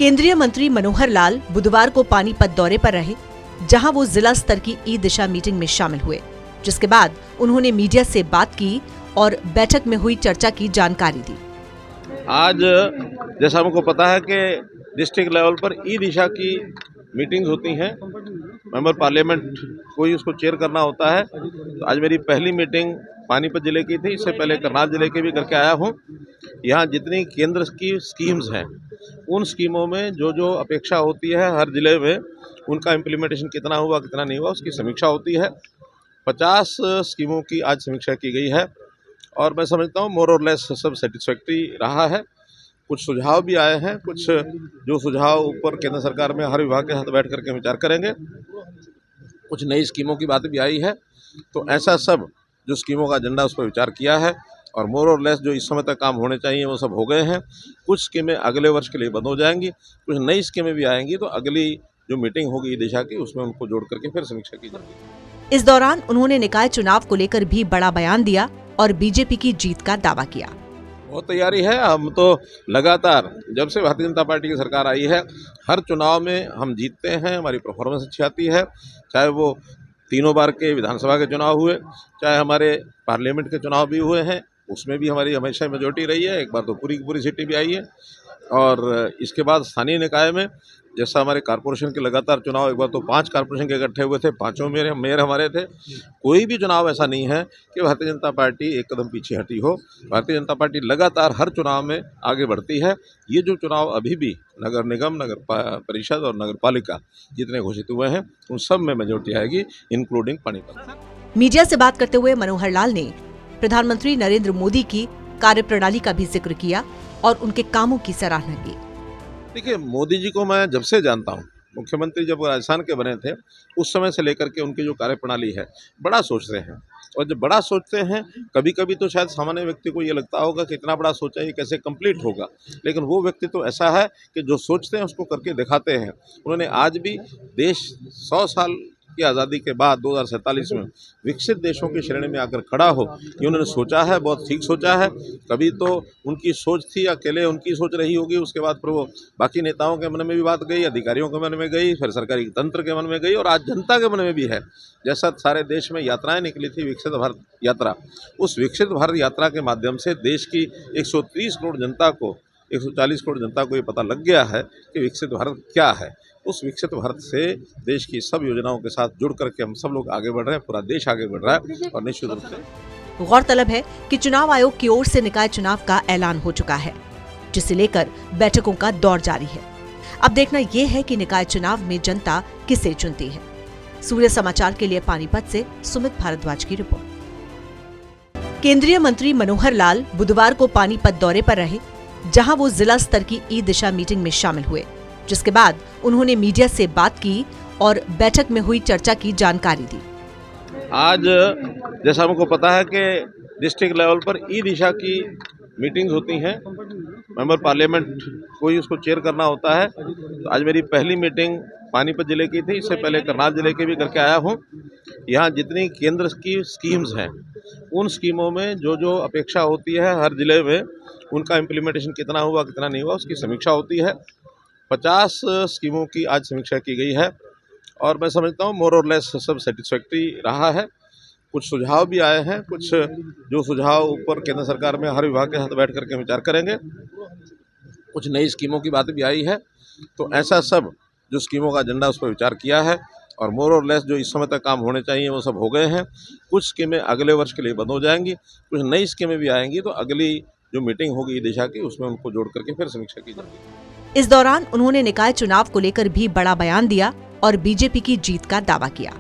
केंद्रीय मंत्री मनोहर लाल बुधवार को पानीपत दौरे पर रहे, जहां वो जिला स्तर की ई-दिशा मीटिंग में शामिल हुए, जिसके बाद उन्होंने मीडिया से बात की और बैठक में हुई चर्चा की जानकारी दी। आज जैसा हमको पता है कि डिस्ट्रिक्ट लेवल पर ई-दिशा की मीटिंग्स होती हैं, मेंबर पार्लियामेंट को ही उसको चेयर करना होता है। तो आज मेरी पहली मीटिंग पानीपत जिले की थी, इससे पहले करनाल जिले के भी करके आया हूँ। यहाँ जितनी केंद्र की स्कीम्स हैं, उन स्कीमों में जो जो अपेक्षा होती है हर जिले में, उनका इम्प्लीमेंटेशन कितना हुआ कितना नहीं हुआ उसकी समीक्षा होती है। 50 स्कीमों की आज समीक्षा की गई है और मैं समझता हूँ मोर और लेस सब सेटिस्फैक्ट्री रहा है। कुछ सुझाव भी आए हैं, कुछ जो सुझाव ऊपर केंद्र सरकार में हर विभाग के साथ बैठ करके विचार करेंगे। कुछ नई स्कीमों की बात भी आई है, तो ऐसा सब जो स्कीमों का एजेंडा उस पर विचार किया है और मोर और लेस जो इस समय तक काम होने चाहिए वो सब हो गए हैं। कुछ स्कीमें अगले वर्ष के लिए बंद हो जाएंगी, कुछ नई स्कीमें भी आएंगी, तो अगली जो मीटिंग होगी दिशा की उसमें उनको जोड़ करके फिर समीक्षा की जाएगी। इस दौरान उन्होंने निकाय चुनाव को लेकर भी बड़ा बयान दिया और बीजेपी की जीत का दावा किया। बहुत तैयारी है। हम तो लगातार जब से भारतीय जनता पार्टी की सरकार आई है, हर चुनाव में हम जीतते हैं, हमारी परफॉर्मेंस अच्छी आती है। चाहे वो तीनों बार के विधानसभा के चुनाव हुए, चाहे हमारे पार्लियामेंट के चुनाव भी हुए हैं, उसमें भी हमारी हमेशा मेजोरिटी रही है। एक बार तो पूरी की पूरी सीटें भी आई है। और इसके बाद स्थानीय निकाय में जैसा हमारे कारपोरेशन के लगातार चुनाव, एक बार तो 5 कारपोरेशन के इकट्ठे हुए थे, पांचों मेयर हमारे थे। कोई भी चुनाव ऐसा नहीं है कि भारतीय जनता पार्टी एक कदम पीछे हटी हो। भारतीय जनता पार्टी लगातार हर चुनाव में आगे बढ़ती है। ये जो चुनाव अभी भी नगर निगम, नगर परिषद और नगर पालिका जितने घोषित हुए हैं, उन सब में मेजोरिटी आएगी, इंक्लूडिंग पानीपत। मीडिया से बात करते हुए मनोहर लाल ने प्रधानमंत्री नरेंद्र मोदी की कार्यप्रणाली का भी जिक्र किया और उनके कामों की सराहना की। देखिए, मोदी जी को मैं जब से जानता हूँ, मुख्यमंत्री जब राजस्थान के बने थे उस समय से लेकर के उनकी जो कार्यप्रणाली है, बड़ा सोचते हैं। और जब बड़ा सोचते हैं, कभी कभी तो शायद सामान्य व्यक्ति को ये लगता होगा कि इतना बड़ा सोचा ये कैसे कंप्लीट होगा, लेकिन वो व्यक्ति तो ऐसा है कि जो सोचते हैं उसको करके दिखाते हैं। उन्होंने आज भी देश 100 साल की आज़ादी के बाद 2047 में विकसित देशों की श्रेणी में आकर खड़ा हो, ये उन्होंने सोचा है, बहुत ठीक सोचा है। कभी तो उनकी सोच थी, अकेले उनकी सोच रही होगी, उसके बाद फिर वो बाकी नेताओं के मन में भी बात गई, अधिकारियों के मन में गई, फिर सरकारी तंत्र के मन में गई और आज जनता के मन में भी है। जैसा सारे देश में यात्राएं निकली थी, विकसित भारत यात्रा, उस विकसित भारत यात्रा के माध्यम से देश की 130 करोड़ जनता को, 140 करोड़ जनता को ये पता लग गया है कि विकसित भारत क्या है। उस विकसित भारत से देश की सब योजनाओं के साथ जुड़ करके हम सब लोग आगे बढ़ रहे हैं, पूरा देश आगे बढ़ रहा है। और निश्चित रूप से गौरतलब है कि चुनाव आयोग की ओर से निकाय चुनाव का ऐलान हो चुका है, जिसे लेकर बैठकों का दौर जारी है। अब देखना ये है कि निकाय चुनाव में जनता किसे चुनती है। सूर्य समाचार के लिए पानीपत से सुमित भारद्वाज की रिपोर्ट। केंद्रीय मंत्री मनोहर लाल बुधवार को पानीपत दौरे पर रहे, जहां वो जिला स्तर की ई-दिशा मीटिंग में शामिल हुए, जिसके बाद उन्होंने मीडिया से बात की और बैठक में हुई चर्चा की जानकारी दी। आज जैसा हमको पता है कि डिस्ट्रिक्ट लेवल पर ई-दिशा की मीटिंग्स होती हैं, मेंबर पार्लियामेंट को ही उसको चेयर करना होता है। तो आज मेरी पहली मीटिंग पानीपत जिले की थी, इससे पहले करनाल जिले के भी करके आया हूँ। यहाँ जितनी केंद्र की स्कीम्स हैं, उन स्कीमों में जो जो अपेक्षा होती है हर जिले में, उनका इम्प्लीमेंटेशन कितना हुआ कितना नहीं हुआ उसकी समीक्षा होती है। 50 स्कीमों की आज समीक्षा की गई है और मैं समझता हूँ मोर और लेस सब सेटिस्फैक्ट्री रहा है। कुछ सुझाव भी आए हैं, कुछ जो सुझाव ऊपर केंद्र सरकार में हर विभाग के साथ बैठ करके विचार करेंगे। कुछ नई स्कीमों की बात भी आई है, तो ऐसा सब जो स्कीमों का एजेंडा उस पर विचार किया है और मोर और लेस जो इस समय तक काम होने चाहिए वो सब हो गए हैं। कुछ स्कीमें अगले वर्ष के लिए बंद हो जाएंगी, कुछ नई स्कीमें भी आएंगी, तो अगली जो मीटिंग होगी दिशा की उसमें उनको जोड़ करके फिर समीक्षा की जाएगी। इस दौरान उन्होंने निकाय चुनाव को लेकर भी बड़ा बयान दिया और बीजेपी की जीत का दावा किया।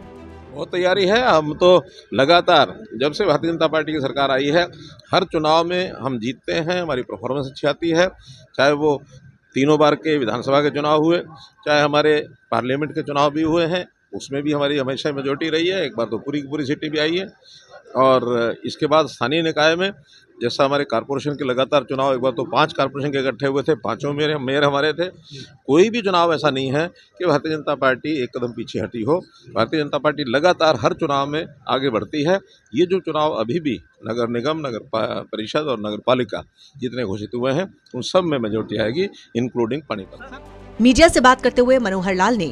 बहुत तैयारी है। हम तो लगातार जब से भारतीय जनता पार्टी की सरकार आई है, हर चुनाव में हम जीतते हैं, हमारी परफॉर्मेंस अच्छी आती है। चाहे वो तीनों बार के विधानसभा के चुनाव हुए, चाहे हमारे पार्लियामेंट के चुनाव भी हुए हैं, उसमें भी हमारी हमेशा मेजोरिटी रही है। एक बार तो पूरी की पूरी सीटें भी आई है। और इसके बाद स्थानीय निकाय में जैसा हमारे कारपोरेशन के लगातार चुनाव, एक बार तो 5 कारपोरेशन के इकट्ठे हुए थे, पांचों मेयर हमारे थे। कोई भी चुनाव ऐसा नहीं है कि भारतीय जनता पार्टी एक कदम पीछे हटी हो। भारतीय जनता पार्टी लगातार हर चुनाव में आगे बढ़ती है। ये जो चुनाव अभी भी नगर निगम, नगर परिषद और नगर पालिका जितने घोषित हुए हैं, उन सब में मेजोरिटी आएगी, इंक्लूडिंग पानीपत। मीडिया से बात करते हुए मनोहर लाल ने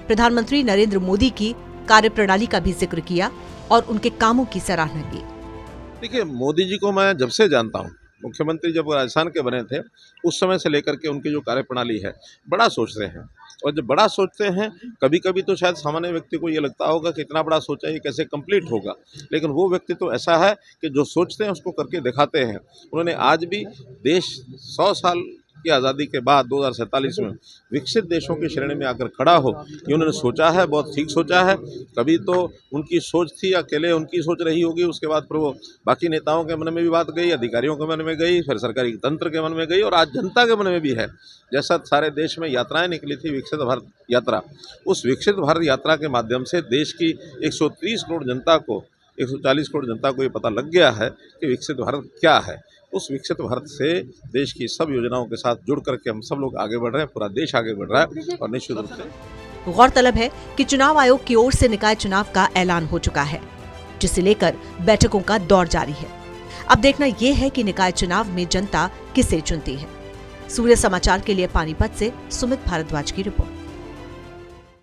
प्रधानमंत्री नरेंद्र मोदी की कार्यप्रणाली का भी जिक्र किया और उनके कामों की सराहना की। देखिए, मोदी जी को मैं जब से जानता हूँ, मुख्यमंत्री जब राजस्थान के बने थे उस समय से लेकर के उनकी जो कार्यप्रणाली है, बड़ा सोचते हैं। और जब बड़ा सोचते हैं, कभी कभी तो शायद सामान्य व्यक्ति को ये लगता होगा कि इतना बड़ा सोचा ये कैसे कंप्लीट होगा, लेकिन वो व्यक्ति तो ऐसा है कि जो सोचते हैं उसको करके दिखाते हैं। उन्होंने आज भी देश 100 साल की आज़ादी के बाद 2047 में विकसित देशों की श्रेणी में आकर खड़ा हो, ये उन्होंने सोचा है, बहुत ठीक सोचा है। कभी तो उनकी सोच थी, अकेले उनकी सोच रही होगी, उसके बाद फिर वो बाकी नेताओं के मन में भी बात गई, अधिकारियों के मन में गई, फिर सरकारी तंत्र के मन में गई और आज जनता के मन में भी है। जैसा सारे देश में यात्राएं निकली थी, विकसित भारत यात्रा, उस विकसित भारत यात्रा के माध्यम से देश की 130 करोड़ जनता को, 140 करोड़ जनता को ये पता लग गया है कि विकसित भारत क्या है। उस विकसित भारत से देश की सब योजनाओं के साथ जुड़ करके हम सब लोग आगे बढ़ रहे हैं, पूरा देश आगे बढ़ रहा है और निश्चित रूप से। गौरतलब है कि चुनाव आयोग की ओर से निकाय चुनाव का ऐलान हो चुका है, जिसे लेकर बैठकों का दौर जारी है। अब देखना यह है कि निकाय चुनाव में जनता किसे चुनती है। सूर्य समाचार के लिए पानीपत से सुमित भारद्वाज की रिपोर्ट।